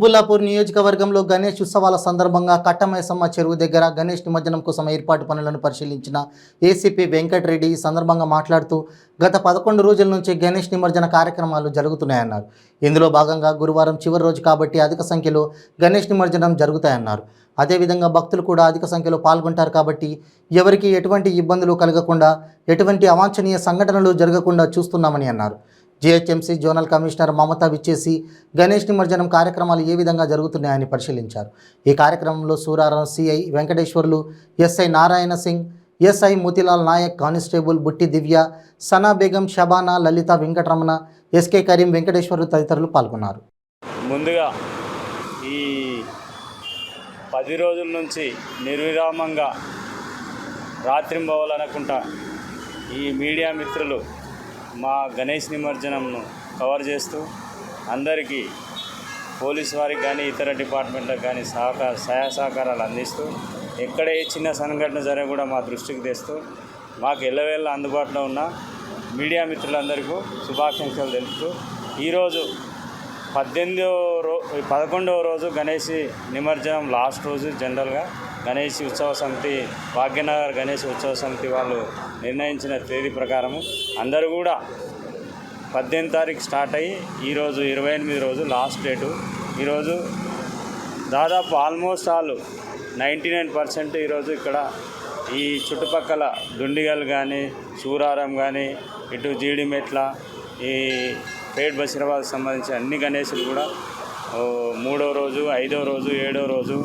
బుల్లాపూర్ నియోజకవర్గంలో గణేష్ ఉత్సవాల సందర్భంగా కట్టమైసమ్మ చెరువు దగ్గర గణేష్ నిమజ్జనం కోసం ఏర్పాటు పనులను పరిశీలించిన ఏసీపీ వెంకటరెడ్డి ఈ సందర్భంగా మాట్లాడుతూ గత 11 రోజుల నుంచి గణేష్ నిమజ్జన కార్యక్రమాలు జరుగుతున్నాయన్నారు. ఇందులో భాగంగా గురువారం చివరి రోజు కాబట్టి అధిక సంఖ్యలో గణేష్ నిమజ్జనం జరుగుతాయన్నారు. అదేవిధంగా భక్తులు కూడా అధిక సంఖ్యలో పాల్గొంటారు కాబట్టి ఎవరికి ఎటువంటి ఇబ్బందులు కలగకుండా ఎటువంటి అవాంఛనీయ సంఘటనలు జరగకుండా చూస్తున్నామని అన్నారు. జీహెచ్ఎంసీ జోనల్ కమిషనర్ మమతా విచ్చేసి గణేష్ నిమజ్జనం కార్యక్రమాలు ఏ విధంగా జరుగుతున్నాయని పరిశీలించారు. ఈ కార్యక్రమంలో Suraram CI Venkateswarlu, SI Narayana Singh, SI Motilal Nayak, constable Butti Divya, Sana Begum, Shabana, Lalitha, Venkataramana, SK Karim, Venkateswarlu తదితరులు పాల్గొన్నారు. ముందుగా ఈ 10 రోజుల నుంచి నిర్విరామంగా రాత్రింబవలనుకుంటా ఈ మీడియా మిత్రులు మా గణేష్ నిమజ్జనంను కవర్ చేస్తూ అందరికీ పోలీస్ వారికి కానీ ఇతర డిపార్ట్మెంట్లకు కానీ సహాయ సహకారాలు అందిస్తూ ఎక్కడ ఏ చిన్న సంఘటన జరిగినా కూడా మా దృష్టికి తెస్తూ మాకు ఎల్లవేళ అందుబాటులో ఉన్న మీడియా మిత్రులందరికీ శుభాకాంక్షలు తెలుపుతూ ఈరోజు 11వ రోజు గణేష్ నిమజ్జనం లాస్ట్ రోజు. జనరల్గా గణేష్ ఉత్సవ సమితి, భాగ్యనగర్ గణేష్ ఉత్సవ సమితి వాళ్ళు నిర్ణయించిన తేదీ ప్రకారము అందరూ కూడా 18 తారీఖు స్టార్ట్ అయ్యి ఈరోజు 28 రోజు లాస్ట్ డేటు. ఈరోజు దాదాపు ఆల్మోస్ట్ ఆల్ 99% ఈరోజు ఇక్కడ ఈ చుట్టుపక్కల దుండిగల్ కానీ, సూరారం కానీ, ఇటు జీడిమెట్ల, ఈ పేట్ బషీరాబాద్ సంబంధించి అన్ని గణేశులు కూడా 3వ రోజు, 5వ రోజు, 7వ రోజు,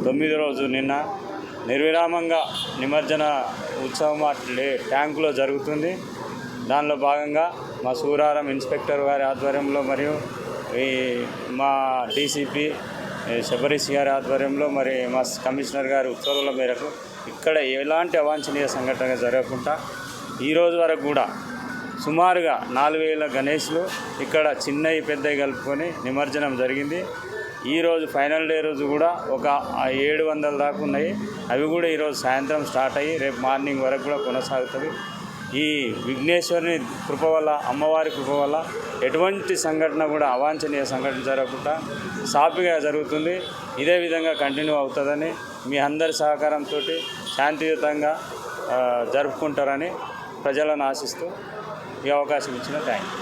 9వ రోజు నిన్న నిర్విరామంగా నిమజ్జన ఉత్సవం ట్యాంకులో జరుగుతుంది. దానిలో భాగంగా మా సూరారం ఇన్స్పెక్టర్ గారి ఆధ్వర్యంలో మరియు మా డీసీపీ శబరీష్ గారి ఆధ్వర్యంలో మరి మా కమిషనర్ గారి ఉత్తర్వుల మేరకు ఇక్కడ ఎలాంటి అవాంఛనీయ సంఘటన జరగకుండా ఈరోజు వరకు కూడా సుమారుగా 4000 గణేష్లు ఇక్కడ చిన్నవి పెద్దవి కలుపుకొని నిమజ్జనం జరిగింది. ఈరోజు ఫైనల్ డే రోజు కూడా ఒక 700 దాకా ఉన్నాయి. అవి కూడా ఈరోజు సాయంత్రం స్టార్ట్ అయ్యి రేపు మార్నింగ్ వరకు కూడా కొనసాగుతుంది. ఈ విఘ్నేశ్వరుని కృప వల్ల, అమ్మవారి కృప వల్ల ఎటువంటి సంఘటన కూడా అవాంఛనీయ సంఘటన జరగకుండా సాఫీగా జరుగుతుంది. ఇదే విధంగా కంటిన్యూ అవుతుందని మీ అందరి సహకారంతో శాంతియుతంగా జరుపుకుంటారని ప్రజలను ఆశిస్తూ ఈ అవకాశం ఇచ్చిన థ్యాంక్ యూ.